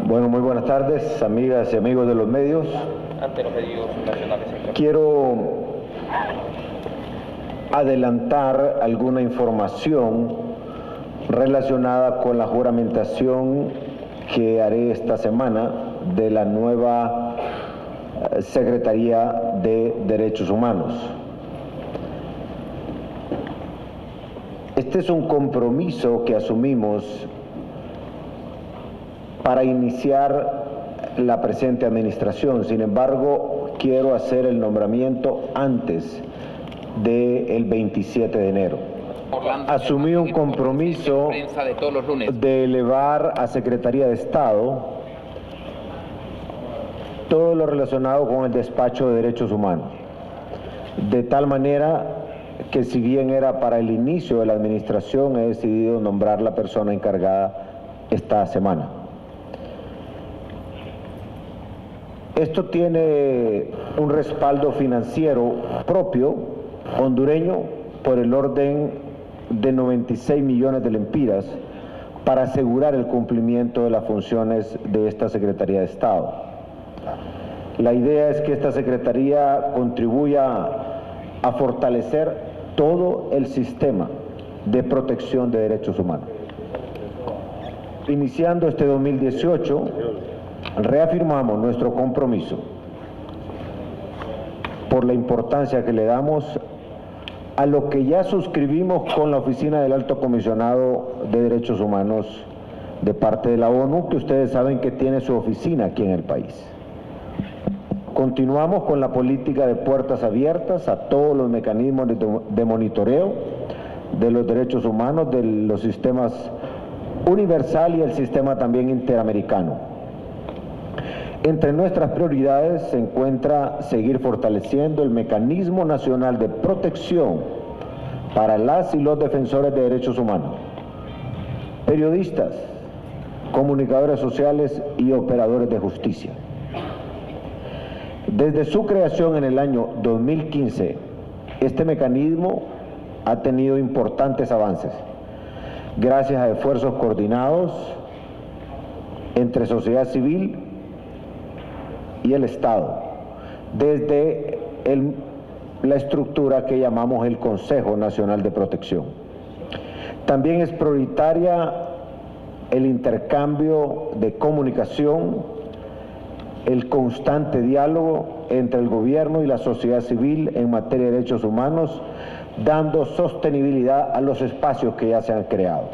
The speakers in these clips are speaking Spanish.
Bueno, muy buenas tardes, amigas y amigos de los medios. Ante los medios nacionales. Quiero adelantar alguna información relacionada con la juramentación que haré esta semana de la nueva Secretaría de Derechos Humanos. Este es un compromiso que asumimos para iniciar la presente administración. Sin embargo, quiero hacer el nombramiento antes del 27 de enero. Asumí un compromiso de elevar a Secretaría de Estado todo lo relacionado con el despacho de derechos humanos, de tal manera que, si bien era para el inicio de la administración, he decidido nombrar la persona encargada esta semana. Esto tiene un respaldo financiero propio, hondureño, por el orden de 96 millones de lempiras para asegurar el cumplimiento de las funciones de esta Secretaría de Estado. La idea es que esta Secretaría contribuya a fortalecer todo el sistema de protección de derechos humanos. Iniciando este 2018, reafirmamos nuestro compromiso por la importancia que le damos a lo que ya suscribimos con la Oficina del Alto Comisionado de Derechos Humanos de parte de la ONU, que ustedes saben que tiene su oficina aquí en el país. Continuamos con la política de puertas abiertas a todos los mecanismos de monitoreo de los derechos humanos de los sistemas universal y el sistema también interamericano. Entre nuestras prioridades se encuentra seguir fortaleciendo el Mecanismo Nacional de Protección para las y los defensores de derechos humanos, periodistas, comunicadores sociales y operadores de justicia. Desde su creación en el año 2015, este mecanismo ha tenido importantes avances, gracias a esfuerzos coordinados entre sociedad civil y el Estado, desde la estructura que llamamos el Consejo Nacional de Protección. También es prioritaria el intercambio de comunicación, el constante diálogo entre el gobierno y la sociedad civil en materia de derechos humanos, dando sostenibilidad a los espacios que ya se han creado.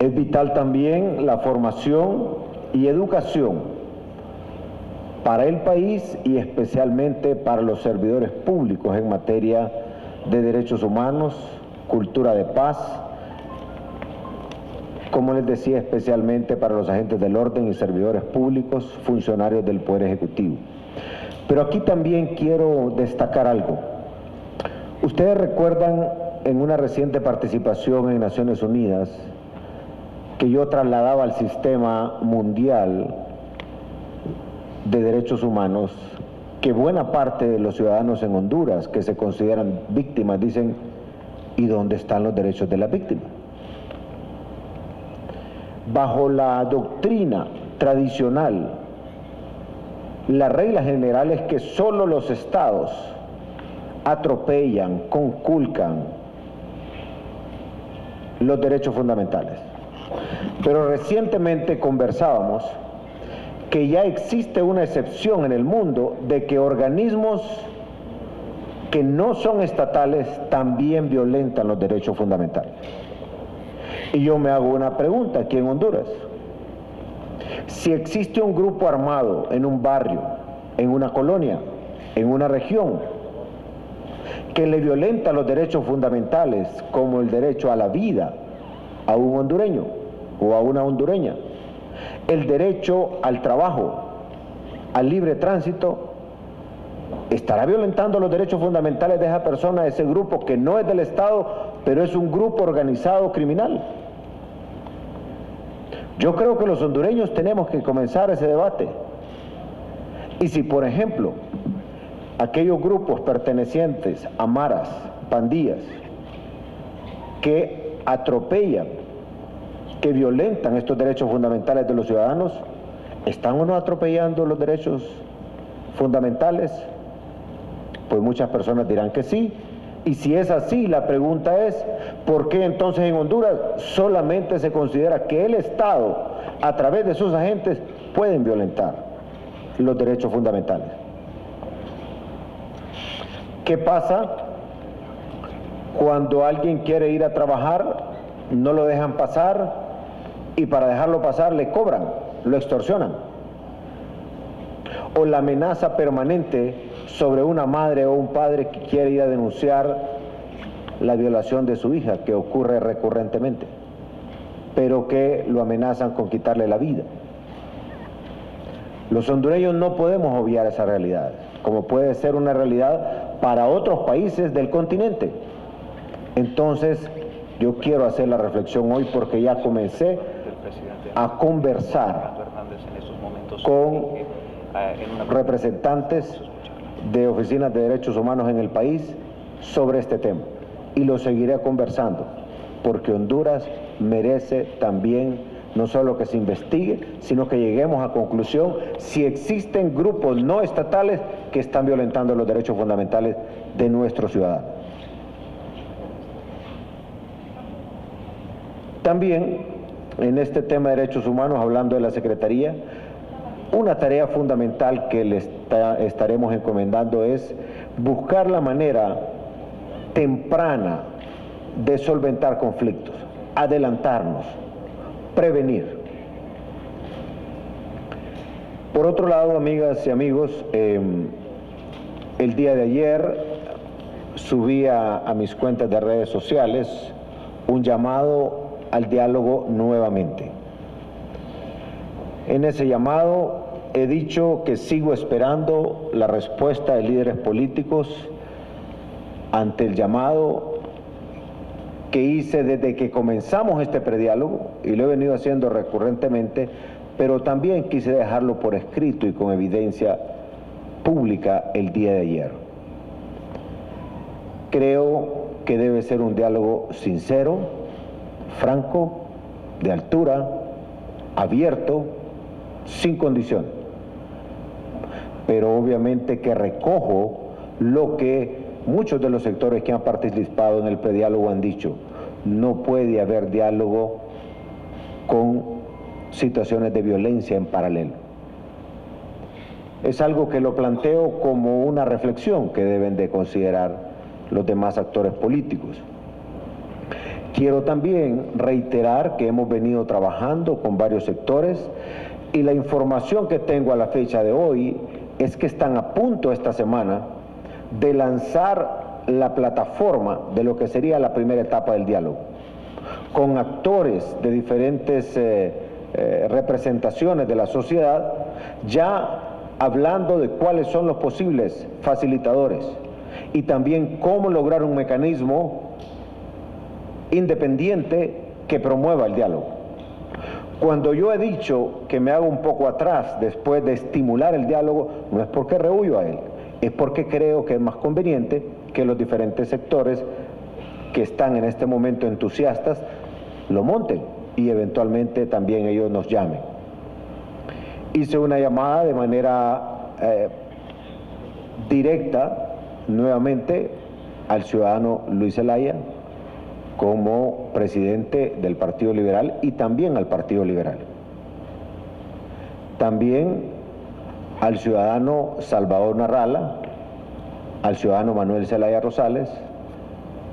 Es vital también la formación y educación para el país y especialmente para los servidores públicos en materia de derechos humanos, cultura de paz, como les decía, especialmente para los agentes del orden y servidores públicos, funcionarios del Poder Ejecutivo. Pero aquí también quiero destacar algo. Ustedes recuerdan en una reciente participación en Naciones Unidas que yo trasladaba al sistema mundial de derechos humanos que buena parte de los ciudadanos en Honduras que se consideran víctimas dicen: ¿y dónde están los derechos de las víctimas? Bajo la doctrina tradicional, la regla general es que solo los estados atropellan, conculcan los derechos fundamentales. Pero recientemente conversábamos que ya existe una excepción en el mundo de que organismos que no son estatales también violentan los derechos fundamentales. Y yo me hago una pregunta aquí en Honduras. Si existe un grupo armado en un barrio, en una colonia, en una región, que le violenta los derechos fundamentales, como el derecho a la vida a un hondureño o a una hondureña, el derecho al trabajo, al libre tránsito, estará violentando los derechos fundamentales de esa persona, de ese grupo que no es del Estado, pero es un grupo organizado criminal. Yo creo que los hondureños tenemos que comenzar ese debate. Y si, por ejemplo, aquellos grupos pertenecientes a maras, pandillas, que atropellan, que violentan estos derechos fundamentales de los ciudadanos, ¿están o no atropellando los derechos fundamentales? Pues muchas personas dirán que sí. Y si es así, la pregunta es, ¿por qué entonces en Honduras solamente se considera que el Estado, a través de sus agentes, pueden violentar los derechos fundamentales? ¿Qué pasa cuando alguien quiere ir a trabajar, no lo dejan pasar y para dejarlo pasar le cobran, lo extorsionan? O la amenaza permanente sobre una madre o un padre que quiere ir a denunciar la violación de su hija, que ocurre recurrentemente, pero que lo amenazan con quitarle la vida. Los hondureños no podemos obviar esa realidad, como puede ser una realidad para otros países del continente. Entonces, yo quiero hacer la reflexión hoy porque ya comencé a conversar con representantes de oficinas de derechos humanos en el país sobre este tema. Y lo seguiré conversando, porque Honduras merece también no solo que se investigue, sino que lleguemos a conclusión si existen grupos no estatales que están violentando los derechos fundamentales de nuestros ciudadanos. También, en este tema de derechos humanos, hablando de la Secretaría, una tarea fundamental que le estaremos encomendando es buscar la manera temprana de solventar conflictos, adelantarnos, prevenir. Por otro lado, amigas y amigos, el día de ayer subí a mis cuentas de redes sociales un llamado al diálogo nuevamente. En ese llamado he dicho que sigo esperando la respuesta de líderes políticos ante el llamado que hice desde que comenzamos este prediálogo, y lo he venido haciendo recurrentemente, pero también quise dejarlo por escrito y con evidencia pública el día de ayer. Creo que debe ser un diálogo sincero, franco, de altura, abierto, sin condición, pero obviamente que recojo lo que muchos de los sectores que han participado en el prediálogo han dicho: no puede haber diálogo con situaciones de violencia en paralelo. Es algo que lo planteo como una reflexión que deben de considerar los demás actores políticos. Quiero también reiterar que hemos venido trabajando con varios sectores y la información que tengo a la fecha de hoy es que están a punto esta semana de lanzar la plataforma de lo que sería la primera etapa del diálogo, con actores de diferentes representaciones de la sociedad, ya hablando de cuáles son los posibles facilitadores y también cómo lograr un mecanismo independiente que promueva el diálogo. Cuando yo he dicho que me hago un poco atrás después de estimular el diálogo, no es porque rehuyo a él, es porque creo que es más conveniente que los diferentes sectores que están en este momento entusiastas lo monten y eventualmente también ellos nos llamen. Hice una llamada de manera directa nuevamente al ciudadano Luis Zelaya como presidente del Partido Liberal y también al Partido Liberal. También al ciudadano Salvador Narrala, al ciudadano Manuel Zelaya Rosales,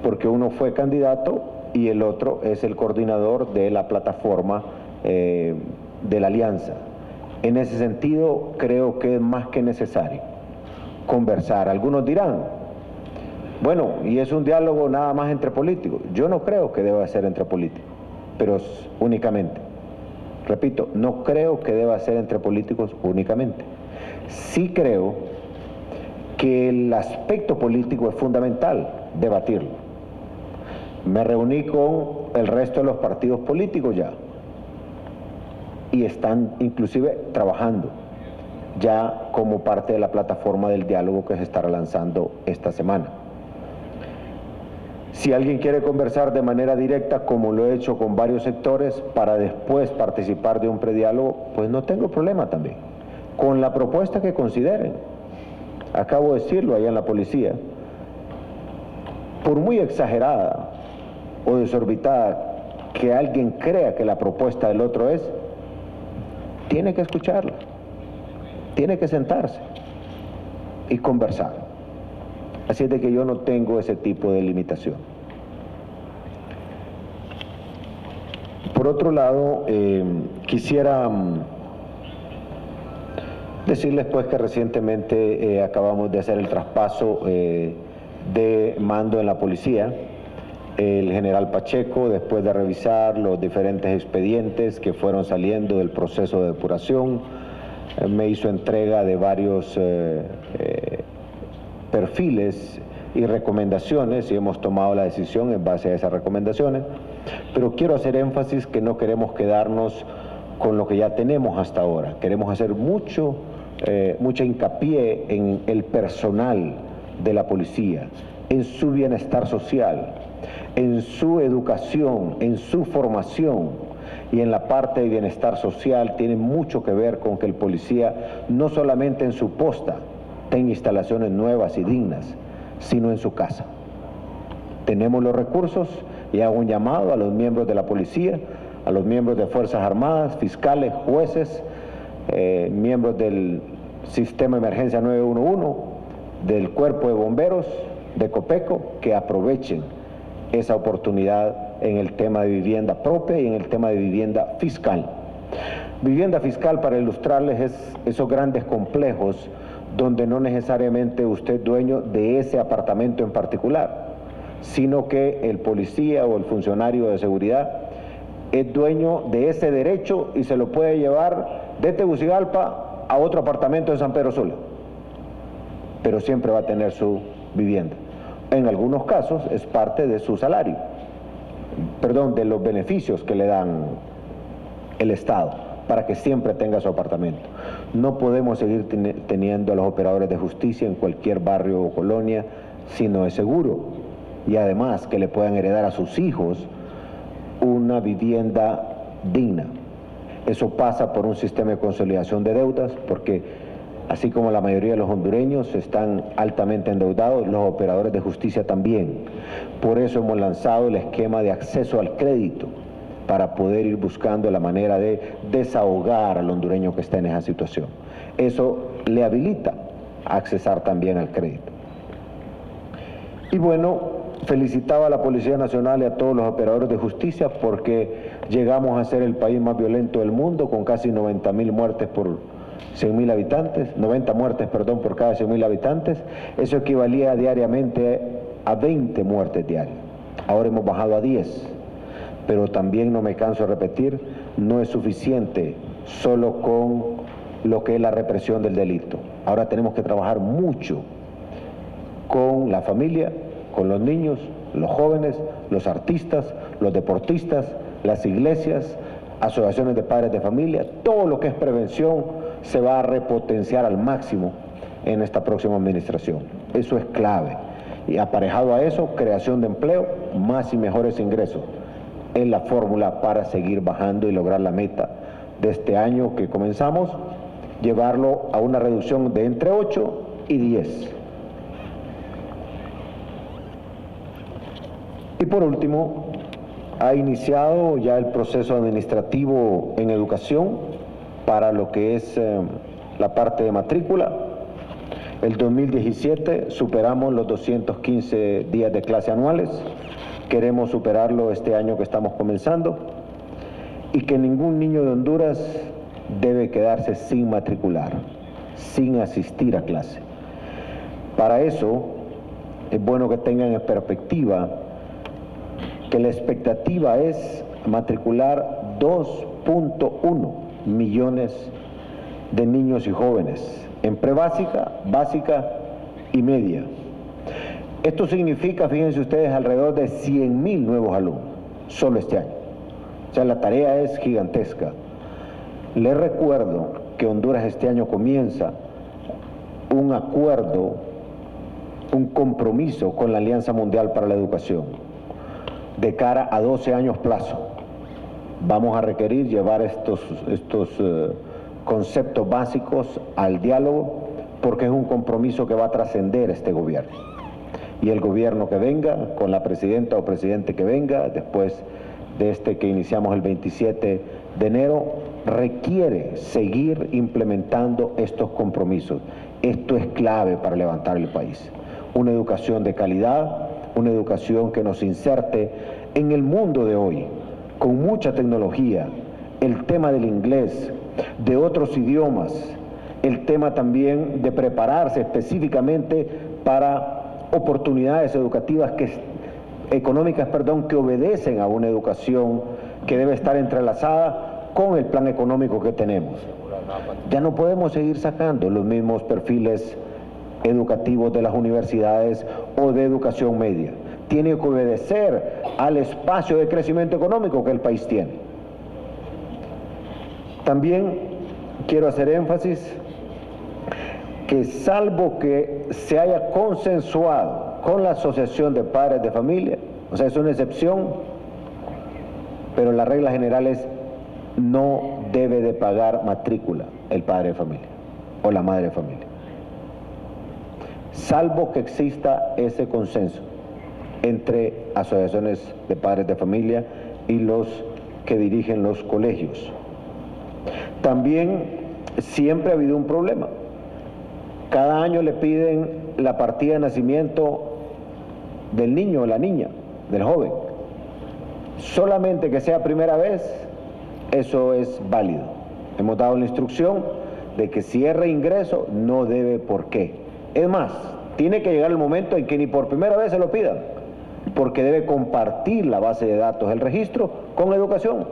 porque uno fue candidato y el otro es el coordinador de la plataforma de la alianza. En ese sentido, creo que es más que necesario conversar. Algunos dirán, bueno, y es un diálogo nada más entre políticos. Yo no creo que deba ser entre políticos, pero únicamente. Repito, no creo que deba ser entre políticos únicamente. Sí creo que el aspecto político es fundamental debatirlo. Me reuní con el resto de los partidos políticos ya y están inclusive trabajando ya como parte de la plataforma del diálogo que se estará lanzando esta semana. Si alguien quiere conversar de manera directa, como lo he hecho con varios sectores, para después participar de un prediálogo, pues no tengo problema también, con la propuesta que consideren. Acabo de decirlo allá en la policía, por muy exagerada o desorbitada que alguien crea que la propuesta del otro es, tiene que escucharla, tiene que sentarse y conversar. Así es de que yo no tengo ese tipo de limitación. Por otro lado, quisiera decirles pues que recientemente acabamos de hacer el traspaso de mando en la policía. El general Pacheco, después de revisar los diferentes expedientes que fueron saliendo del proceso de depuración, me hizo entrega de varios perfiles y recomendaciones, y hemos tomado la decisión en base a esas recomendaciones, pero quiero hacer énfasis que no queremos quedarnos con lo que ya tenemos hasta ahora. Queremos hacer mucha hincapié en el personal de la policía, en su bienestar social, en su educación, en su formación, y en la parte de bienestar social tiene mucho que ver con que el policía no solamente en su posta tenga instalaciones nuevas y dignas, sino en su casa. Tenemos los recursos y hago un llamado a los miembros de la policía, a los miembros de Fuerzas Armadas, fiscales, jueces, miembros del Sistema de Emergencia 911, del Cuerpo de Bomberos, de Copeco, que aprovechen esa oportunidad en el tema de vivienda propia y en el tema de vivienda fiscal. Vivienda fiscal, para ilustrarles, es esos grandes complejos donde no necesariamente usted es dueño de ese apartamento en particular, sino que el policía o el funcionario de seguridad es dueño de ese derecho y se lo puede llevar de Tegucigalpa a otro apartamento en San Pedro Sula, pero siempre va a tener su vivienda. En algunos casos es parte de su salario, de los beneficios que le dan el Estado, para que siempre tenga su apartamento. No podemos seguir teniendo a los operadores de justicia en cualquier barrio o colonia si no es seguro, y además que le puedan heredar a sus hijos una vivienda digna. Eso pasa por un sistema de consolidación de deudas, porque así como la mayoría de los hondureños están altamente endeudados, los operadores de justicia también. Por eso hemos lanzado el esquema de acceso al crédito, para poder ir buscando la manera de desahogar al hondureño que está en esa situación. Eso le habilita a accesar también al crédito. Y bueno, felicitaba a la Policía Nacional y a todos los operadores de justicia porque llegamos a ser el país más violento del mundo, con casi 90.000 muertes por 100.000 habitantes, 90 muertes, por cada 100.000 habitantes. Eso equivalía diariamente a 20 muertes diarias. Ahora hemos bajado a 10. Pero también, no me canso de repetir, no es suficiente solo con lo que es la represión del delito. Ahora tenemos que trabajar mucho con la familia, con los niños, los jóvenes, los artistas, los deportistas, las iglesias, asociaciones de padres de familia. Todo lo que es prevención se va a repotenciar al máximo en esta próxima administración. Eso es clave. Y aparejado a eso, creación de empleo, más y mejores ingresos. Es la fórmula para seguir bajando y lograr la meta de este año que comenzamos, llevarlo a una reducción de entre 8 y 10. Y por último, ha iniciado ya el proceso administrativo en educación para lo que es la parte de matrícula. El 2017 superamos los 215 días de clase anuales. Queremos superarlo este año que estamos comenzando, y que ningún niño de Honduras debe quedarse sin matricular, sin asistir a clase. Para eso es bueno que tengan en perspectiva que la expectativa es matricular 2.1 millones de niños y jóvenes en prebásica, básica y media. Esto significa, fíjense ustedes, alrededor de 100.000 nuevos alumnos, solo este año. O sea, la tarea es gigantesca. Les recuerdo que Honduras este año comienza un acuerdo, un compromiso con la Alianza Mundial para la Educación. de cara a 12 años plazo. Vamos a requerir llevar estos conceptos básicos al diálogo, porque es un compromiso que va a trascender este gobierno. Y el gobierno que venga, con la presidenta o presidente que venga, después de este que iniciamos el 27 de enero, requiere seguir implementando estos compromisos. Esto es clave para levantar el país. Una educación de calidad, una educación que nos inserte en el mundo de hoy, con mucha tecnología, el tema del inglés, de otros idiomas, el tema también de prepararse específicamente para oportunidades educativas económicas, que obedecen a una educación que debe estar entrelazada con el plan económico que tenemos. Ya no podemos seguir sacando los mismos perfiles educativos de las universidades o de educación media. Tiene que obedecer al espacio de crecimiento económico que el país tiene. También quiero hacer énfasis que, salvo que se haya consensuado con la Asociación de Padres de Familia, o sea, es una excepción, pero la regla general es: no debe de pagar matrícula el padre de familia o la madre de familia, salvo que exista ese consenso entre asociaciones de padres de familia y los que dirigen los colegios. También siempre ha habido un problema. Cada año le piden la partida de nacimiento del niño o la niña, del joven. Solamente que sea primera vez, eso es válido. Hemos dado la instrucción de que si es reingreso, no debe por qué. Es más, tiene que llegar el momento en que ni por primera vez se lo pidan, porque debe compartir la base de datos, el registro, con educación.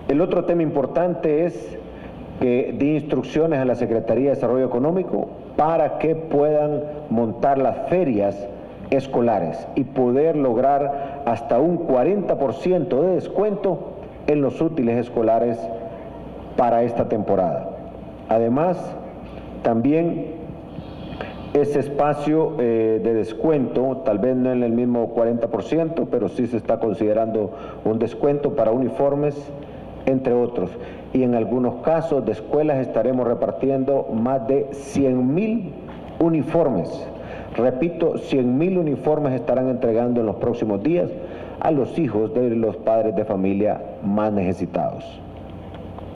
El otro tema importante es que dé instrucciones a la Secretaría de Desarrollo Económico para que puedan montar las ferias escolares y poder lograr hasta un 40% de descuento en los útiles escolares para esta temporada. Además, también ese espacio de descuento, tal vez no en el mismo 40%, pero sí se está considerando un descuento para uniformes, entre otros. Y en algunos casos de escuelas estaremos repartiendo más de 100,000 uniformes. Repito, 100,000 uniformes estarán entregando en los próximos días a los hijos de los padres de familia más necesitados.